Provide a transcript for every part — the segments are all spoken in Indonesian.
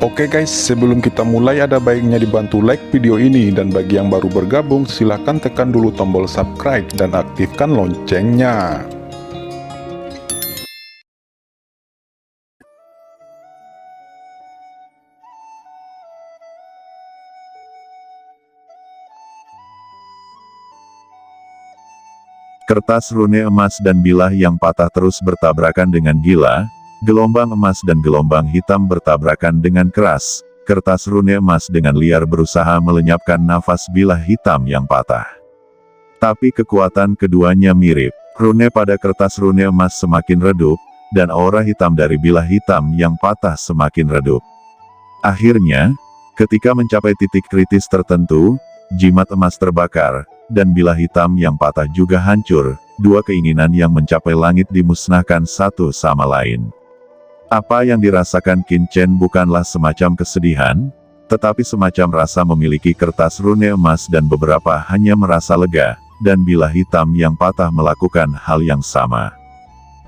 Oke guys, sebelum kita mulai ada baiknya dibantu like video ini, dan bagi yang baru bergabung silahkan tekan dulu tombol subscribe dan aktifkan loncengnya. Kertas rune emas dan bilah yang patah terus bertabrakan dengan gila. Gelombang emas dan gelombang hitam bertabrakan dengan keras. Kertas rune emas dengan liar berusaha melenyapkan nafas bilah hitam yang patah. Tapi kekuatan keduanya mirip. Rune pada kertas rune emas semakin redup, dan aura hitam dari bilah hitam yang patah semakin redup. Akhirnya, ketika mencapai titik kritis tertentu, jimat emas terbakar, dan bilah hitam yang patah juga hancur. Dua keinginan yang mencapai langit dimusnahkan satu sama lain. Apa yang dirasakan Qin Chen bukanlah semacam kesedihan, tetapi semacam rasa memiliki kertas rune emas, dan beberapa hanya merasa lega, dan bilah hitam yang patah melakukan hal yang sama.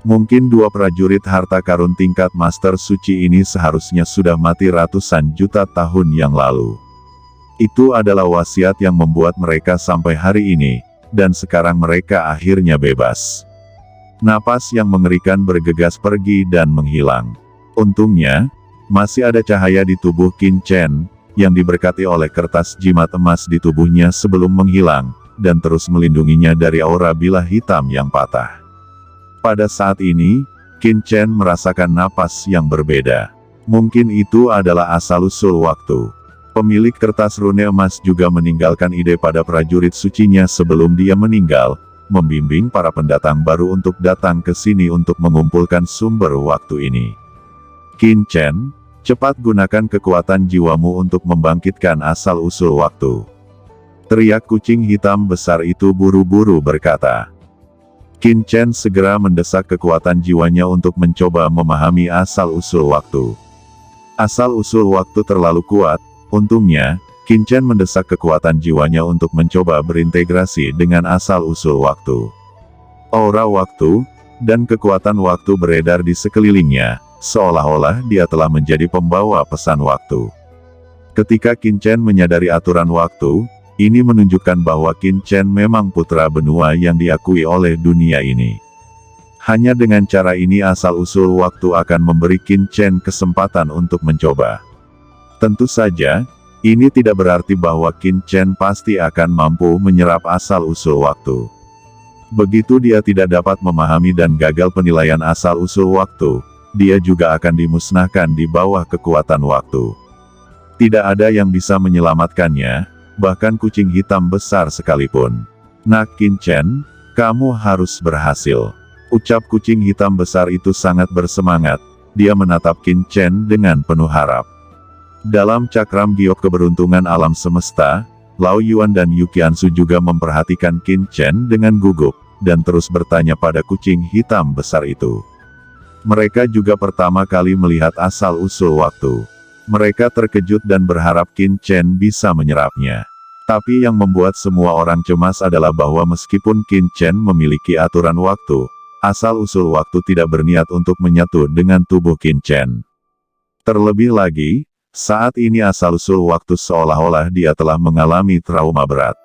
Mungkin dua prajurit harta karun tingkat master suci ini seharusnya sudah mati ratusan juta tahun yang lalu. Itu adalah wasiat yang membuat mereka sampai hari ini, dan sekarang mereka akhirnya bebas. Napas yang mengerikan bergegas pergi dan menghilang. Untungnya, masih ada cahaya di tubuh Qin Chen, yang diberkati oleh kertas jimat emas di tubuhnya sebelum menghilang, dan terus melindunginya dari aura bilah hitam yang patah. Pada saat ini, Qin Chen merasakan napas yang berbeda. Mungkin itu adalah asal-usul waktu. Pemilik kertas rune emas juga meninggalkan ide pada prajurit sucinya sebelum dia meninggal, membimbing para pendatang baru untuk datang ke sini untuk mengumpulkan sumber waktu ini. Qin Chen, cepat gunakan kekuatan jiwamu untuk membangkitkan asal-usul waktu. Teriak kucing hitam besar itu buru-buru berkata. Qin Chen segera mendesak kekuatan jiwanya untuk mencoba memahami asal-usul waktu. Asal-usul waktu terlalu kuat, untungnya, Qin Chen mendesak kekuatan jiwanya untuk mencoba berintegrasi dengan asal-usul waktu. Aura waktu, dan kekuatan waktu beredar di sekelilingnya, seolah-olah dia telah menjadi pembawa pesan waktu. Ketika Qin Chen menyadari aturan waktu, ini menunjukkan bahwa Qin Chen memang putra benua yang diakui oleh dunia ini. Hanya dengan cara ini asal-usul waktu akan memberi Qin Chen kesempatan untuk mencoba. Tentu saja, ini tidak berarti bahwa Qin Chen pasti akan mampu menyerap asal-usul waktu. Begitu dia tidak dapat memahami dan gagal penilaian asal-usul waktu, dia juga akan dimusnahkan di bawah kekuatan waktu. Tidak ada yang bisa menyelamatkannya, bahkan kucing hitam besar sekalipun. Nah Qin Chen, kamu harus berhasil. Ucap kucing hitam besar itu sangat bersemangat, dia menatap Qin Chen dengan penuh harap. Dalam cakram giok keberuntungan alam semesta, Lao Yuan dan Yu Qiansu juga memperhatikan Qin Chen dengan gugup, dan terus bertanya pada kucing hitam besar itu. Mereka juga pertama kali melihat asal-usul waktu. Mereka terkejut dan berharap Qin Chen bisa menyerapnya. Tapi yang membuat semua orang cemas adalah bahwa meskipun Qin Chen memiliki aturan waktu, asal-usul waktu tidak berniat untuk menyatu dengan tubuh Qin Chen. Terlebih lagi, saat ini asal-usul waktu seolah-olah dia telah mengalami trauma berat.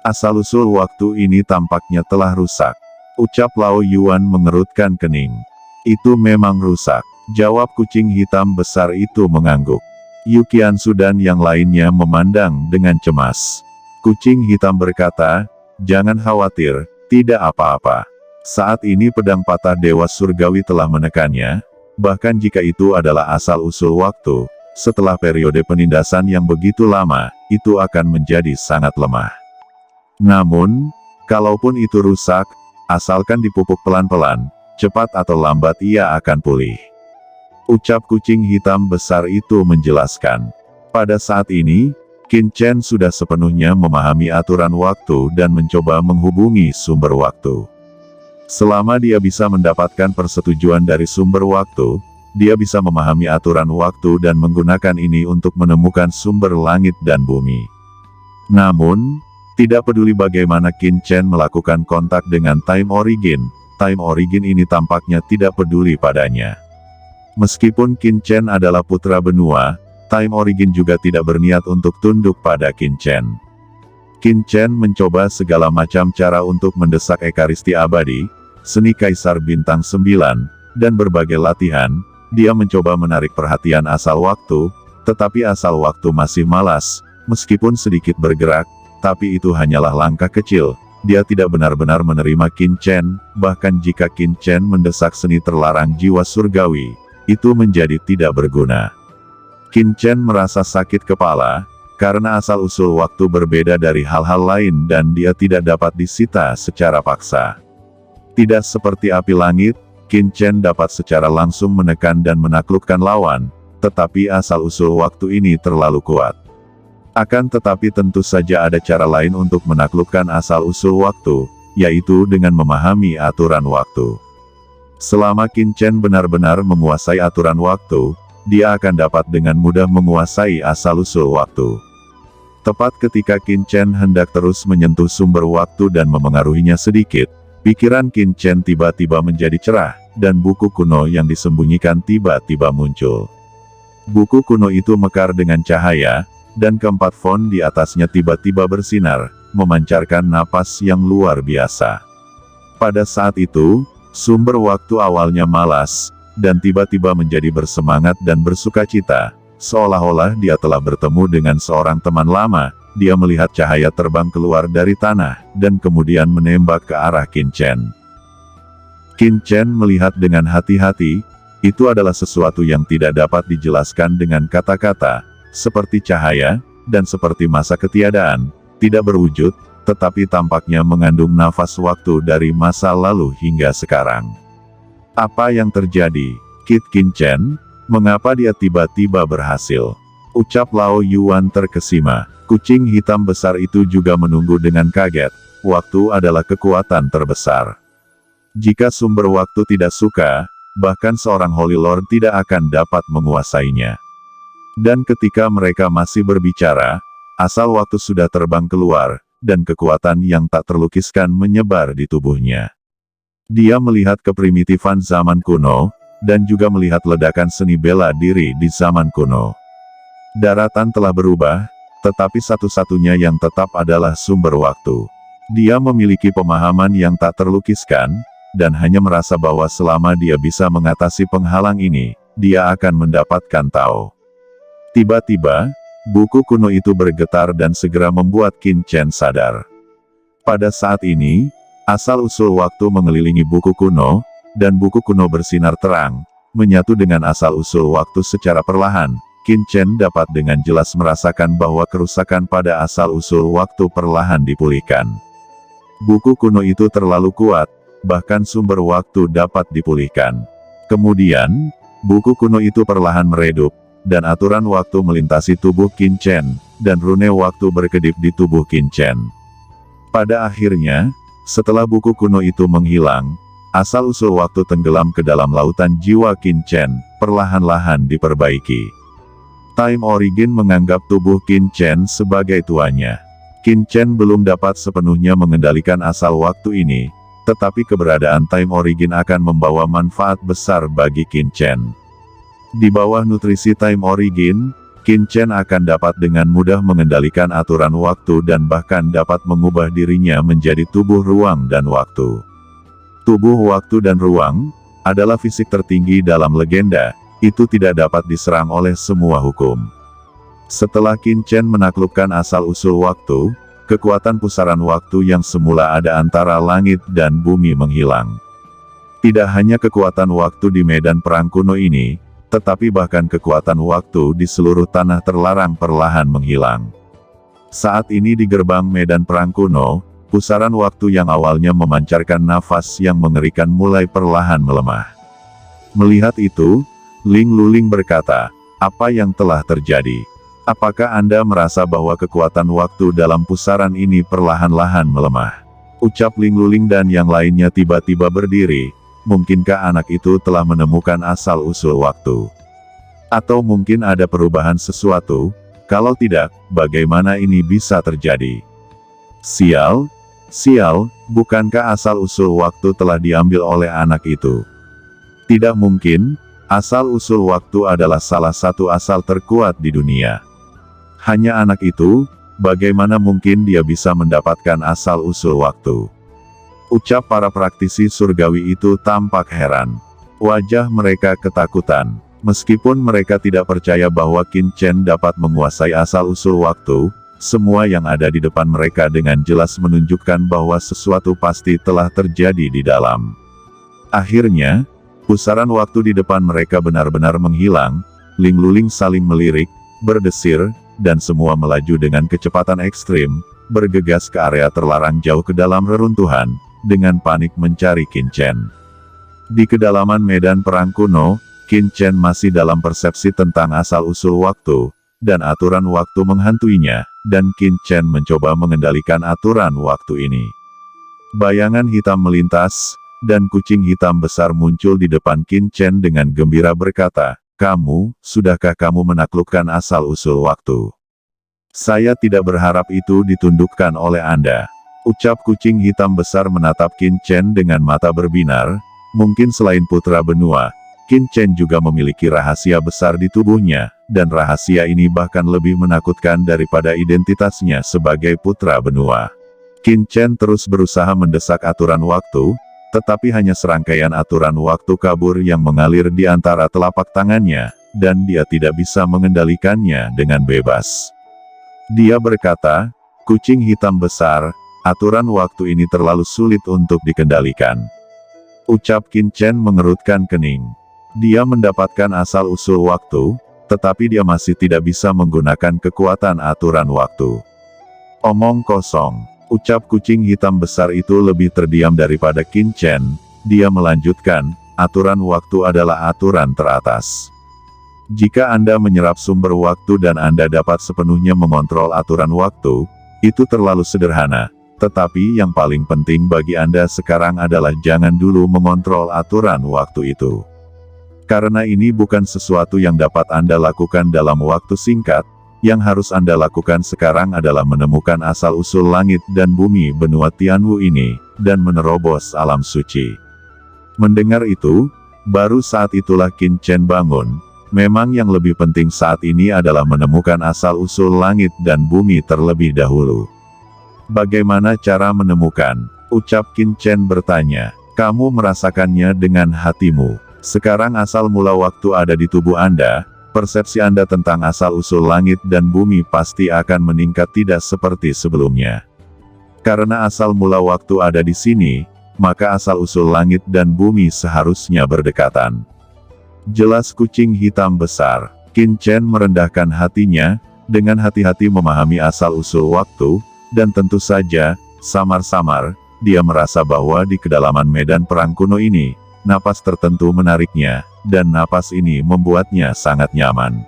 Asal-usul waktu ini tampaknya telah rusak. Ucap Lao Yuan mengerutkan kening. Itu memang rusak, jawab kucing hitam besar itu mengangguk. Yu Qiansu dan yang lainnya memandang dengan cemas. Kucing hitam berkata, jangan khawatir, tidak apa-apa. Saat ini pedang patah Dewa Surgawi telah menekannya, bahkan jika itu adalah asal-usul waktu, setelah periode penindasan yang begitu lama, itu akan menjadi sangat lemah. Namun, kalaupun itu rusak, asalkan dipupuk pelan-pelan, cepat atau lambat ia akan pulih. Ucap kucing hitam besar itu menjelaskan. Pada saat ini, Qin Chen sudah sepenuhnya memahami aturan waktu dan mencoba menghubungi sumber waktu. Selama dia bisa mendapatkan persetujuan dari sumber waktu, dia bisa memahami aturan waktu dan menggunakan ini untuk menemukan sumber langit dan bumi. Namun, tidak peduli bagaimana Qin Chen melakukan kontak dengan Time Origin ini tampaknya tidak peduli padanya. Meskipun Qin Chen adalah putra benua, Time Origin juga tidak berniat untuk tunduk pada Qin Chen. Qin Chen mencoba segala macam cara untuk mendesak Ekaristi Abadi, Seni Kaisar Bintang 9, dan berbagai latihan. Dia mencoba menarik perhatian Asal Waktu, tetapi Asal Waktu masih malas, meskipun sedikit bergerak, tapi itu hanyalah langkah kecil. Dia tidak benar-benar menerima Qin Chen, bahkan jika Qin Chen mendesak seni terlarang jiwa surgawi, itu menjadi tidak berguna. Qin Chen merasa sakit kepala, karena asal-usul waktu berbeda dari hal-hal lain dan dia tidak dapat disita secara paksa. Tidak seperti api langit, Qin Chen dapat secara langsung menekan dan menaklukkan lawan, tetapi asal-usul waktu ini terlalu kuat. Akan tetapi tentu saja ada cara lain untuk menaklukkan asal-usul waktu, yaitu dengan memahami aturan waktu. Selama Qin Chen benar-benar menguasai aturan waktu, dia akan dapat dengan mudah menguasai asal-usul waktu. Tepat ketika Qin Chen hendak terus menyentuh sumber waktu dan memengaruhinya sedikit, pikiran Qin Chen tiba-tiba menjadi cerah, dan buku kuno yang disembunyikan tiba-tiba muncul. Buku kuno itu mekar dengan cahaya, dan keempat font di atasnya tiba-tiba bersinar, memancarkan napas yang luar biasa. Pada saat itu, sumber waktu awalnya malas, dan tiba-tiba menjadi bersemangat dan bersukacita, seolah-olah dia telah bertemu dengan seorang teman lama. Dia melihat cahaya terbang keluar dari tanah, dan kemudian menembak ke arah Qin Chen. Qin Chen melihat dengan hati-hati, itu adalah sesuatu yang tidak dapat dijelaskan dengan kata-kata, seperti cahaya, dan seperti masa ketiadaan, tidak berwujud, tetapi tampaknya mengandung nafas waktu dari masa lalu hingga sekarang. Apa yang terjadi, Kit Qin Chen? Mengapa dia tiba-tiba berhasil? Ucap Lao Yuan terkesima. Kucing hitam besar itu juga menunggu dengan kaget. Waktu adalah kekuatan terbesar. Jika sumber waktu tidak suka, bahkan seorang Holy Lord tidak akan dapat menguasainya. Dan ketika mereka masih berbicara, asal waktu sudah terbang keluar, dan kekuatan yang tak terlukiskan menyebar di tubuhnya. Dia melihat keprimitifan zaman kuno, dan juga melihat ledakan seni bela diri di zaman kuno. Daratan telah berubah, tetapi satu-satunya yang tetap adalah sumber waktu. Dia memiliki pemahaman yang tak terlukiskan, dan hanya merasa bahwa selama dia bisa mengatasi penghalang ini, dia akan mendapatkan Tao. Tiba-tiba, buku kuno itu bergetar dan segera membuat Qin Chen sadar. Pada saat ini, asal-usul waktu mengelilingi buku kuno, dan buku kuno bersinar terang, menyatu dengan asal-usul waktu secara perlahan. Qin Chen dapat dengan jelas merasakan bahwa kerusakan pada asal-usul waktu perlahan dipulihkan. Buku kuno itu terlalu kuat, bahkan sumber waktu dapat dipulihkan. Kemudian, buku kuno itu perlahan meredup, dan aturan waktu melintasi tubuh Qin Chen, dan rune waktu berkedip di tubuh Qin Chen. Pada akhirnya, setelah buku kuno itu menghilang, asal-usul waktu tenggelam ke dalam lautan jiwa Qin Chen, perlahan-lahan diperbaiki. Time Origin menganggap tubuh Qin Chen sebagai tuannya. Qin Chen belum dapat sepenuhnya mengendalikan asal waktu ini, tetapi keberadaan Time Origin akan membawa manfaat besar bagi Qin Chen. Di bawah nutrisi Time Origin, Qin Chen akan dapat dengan mudah mengendalikan aturan waktu dan bahkan dapat mengubah dirinya menjadi tubuh ruang dan waktu. Tubuh waktu dan ruang adalah fisik tertinggi dalam legenda, itu tidak dapat diserang oleh semua hukum. Setelah Qin Chen menaklukkan asal-usul waktu, kekuatan pusaran waktu yang semula ada antara langit dan bumi menghilang. Tidak hanya kekuatan waktu di medan perang kuno ini, tetapi bahkan kekuatan waktu di seluruh tanah terlarang perlahan menghilang. Saat ini di gerbang medan perang kuno, pusaran waktu yang awalnya memancarkan nafas yang mengerikan mulai perlahan melemah. Melihat itu, Ling Luling berkata, "Apa yang telah terjadi? Apakah Anda merasa bahwa kekuatan waktu dalam pusaran ini perlahan-lahan melemah?" Ucap Ling Luling dan yang lainnya tiba-tiba berdiri. Mungkinkah anak itu telah menemukan asal-usul waktu? Atau mungkin ada perubahan sesuatu? Kalau tidak, bagaimana ini bisa terjadi? Sial, bukankah asal-usul waktu telah diambil oleh anak itu? Tidak mungkin, Asal-usul waktu adalah salah satu asal terkuat di dunia. Hanya anak itu, bagaimana mungkin dia bisa mendapatkan asal-usul waktu? Ucap para praktisi surgawi itu tampak heran. Wajah mereka ketakutan. Meskipun mereka tidak percaya bahwa Qin Chen dapat menguasai asal-usul waktu, semua yang ada di depan mereka dengan jelas menunjukkan bahwa sesuatu pasti telah terjadi di dalam. Akhirnya, pusaran waktu di depan mereka benar-benar menghilang, Ling Luling saling melirik, berdesir, dan semua melaju dengan kecepatan ekstrim, bergegas ke area terlarang jauh ke dalam reruntuhan, dengan panik mencari Qin Chen. Di kedalaman medan perang kuno, Qin Chen masih dalam persepsi tentang asal-usul waktu, dan aturan waktu menghantuinya, dan Qin Chen mencoba mengendalikan aturan waktu ini. Bayangan hitam melintas, dan kucing hitam besar muncul di depan Qin Chen dengan gembira berkata, sudahkah kamu menaklukkan asal-usul waktu? Saya tidak berharap itu ditundukkan oleh Anda. Ucap kucing hitam besar menatap Qin Chen dengan mata berbinar. Mungkin selain putra benua, Qin Chen juga memiliki rahasia besar di tubuhnya, dan rahasia ini bahkan lebih menakutkan daripada identitasnya sebagai putra benua. Qin Chen terus berusaha mendesak aturan waktu, tetapi hanya serangkaian aturan waktu kabur yang mengalir di antara telapak tangannya, dan dia tidak bisa mengendalikannya dengan bebas. Dia berkata, kucing hitam besar, aturan waktu ini terlalu sulit untuk dikendalikan. Ucap Qin Chen mengerutkan kening. Dia mendapatkan asal-usul waktu, tetapi dia masih tidak bisa menggunakan kekuatan aturan waktu. Omong kosong. Ucap kucing hitam besar itu lebih terdiam daripada Qin Chen. Dia melanjutkan, aturan waktu adalah aturan teratas. Jika Anda menyerap sumber waktu dan Anda dapat sepenuhnya mengontrol aturan waktu, itu terlalu sederhana. Tetapi yang paling penting bagi Anda sekarang adalah jangan dulu mengontrol aturan waktu itu. Karena ini bukan sesuatu yang dapat Anda lakukan dalam waktu singkat. Yang harus Anda lakukan sekarang adalah menemukan asal-usul langit dan bumi benua Tianwu ini, dan menerobos alam suci. Mendengar itu, baru saat itulah Qin Chen bangun. Memang yang lebih penting saat ini adalah menemukan asal-usul langit dan bumi terlebih dahulu. Bagaimana cara menemukan? Ucap Qin Chen bertanya. Kamu merasakannya dengan hatimu. Sekarang asal mula waktu ada di tubuh Anda. Persepsi Anda tentang asal-usul langit dan bumi pasti akan meningkat tidak seperti sebelumnya. Karena asal mula waktu ada di sini, maka asal-usul langit dan bumi seharusnya berdekatan. Jelas kucing hitam besar. Qin Chen merendahkan hatinya, dengan hati-hati memahami asal-usul waktu, dan tentu saja, samar-samar, dia merasa bahwa di kedalaman medan perang kuno ini, napas tertentu menariknya, dan napas ini membuatnya sangat nyaman.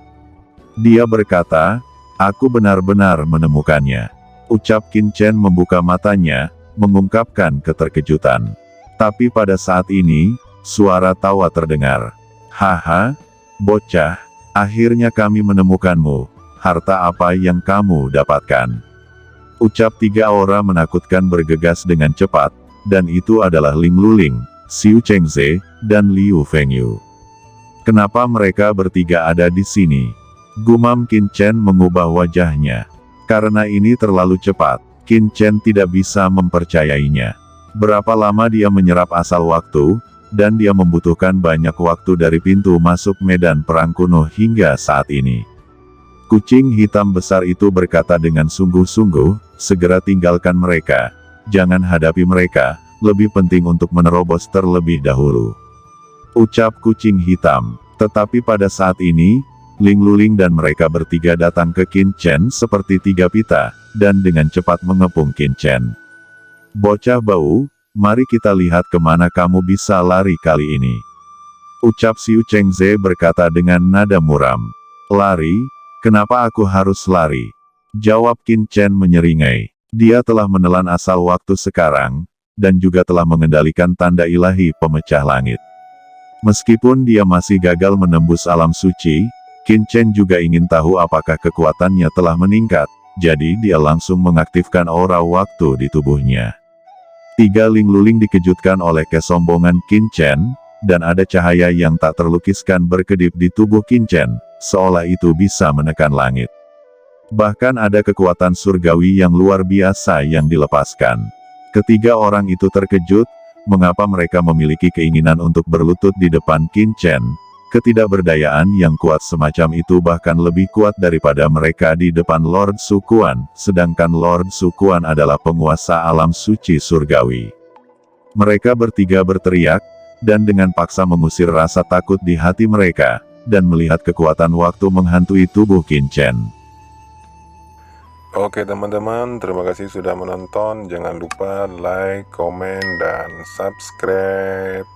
Dia berkata, aku benar-benar menemukannya. Ucap Qin Chen membuka matanya, mengungkapkan keterkejutan. Tapi pada saat ini, suara tawa terdengar. Haha, bocah, akhirnya kami menemukanmu. Harta apa yang kamu dapatkan? Ucap tiga aura menakutkan bergegas dengan cepat, dan itu adalah Ling Luling, Xiu Chengze, dan Liu Fengyu. Kenapa mereka bertiga ada di sini? Gumam Qin Chen mengubah wajahnya. Karena ini terlalu cepat, Qin Chen tidak bisa mempercayainya. Berapa lama dia menyerap asal waktu, dan dia membutuhkan banyak waktu dari pintu masuk medan perang kuno hingga saat ini. Kucing hitam besar itu berkata dengan sungguh-sungguh, segera tinggalkan mereka. Jangan hadapi mereka, lebih penting untuk menerobos terlebih dahulu. Ucap kucing hitam. Tetapi pada saat ini, Ling Luling dan mereka bertiga datang ke Qin Chen seperti tiga pita, dan dengan cepat mengepung Qin Chen. Bocah bau, mari kita lihat kemana kamu bisa lari kali ini. Ucap Xiu Chengze berkata dengan nada muram. Lari? Kenapa aku harus lari? Jawab Qin Chen menyeringai. Dia telah menelan asal waktu sekarang, dan juga telah mengendalikan tanda ilahi pemecah langit. Meskipun dia masih gagal menembus alam suci, Qin Chen juga ingin tahu apakah kekuatannya telah meningkat, jadi dia langsung mengaktifkan aura waktu di tubuhnya. Tiga Ling Luling dikejutkan oleh kesombongan Qin Chen, dan ada cahaya yang tak terlukiskan berkedip di tubuh Qin Chen, seolah itu bisa menekan langit. Bahkan ada kekuatan surgawi yang luar biasa yang dilepaskan. Ketiga orang itu terkejut, mengapa mereka memiliki keinginan untuk berlutut di depan Qin Chen. Ketidakberdayaan yang kuat semacam itu bahkan lebih kuat daripada mereka di depan Lord Sukuan, sedangkan Lord Sukuan adalah penguasa alam suci surgawi. Mereka bertiga berteriak, dan dengan paksa mengusir rasa takut di hati mereka, dan melihat kekuatan waktu menghantui tubuh Qin Chen. Oke teman-teman, terima kasih sudah menonton. Jangan lupa like, komen, dan subscribe.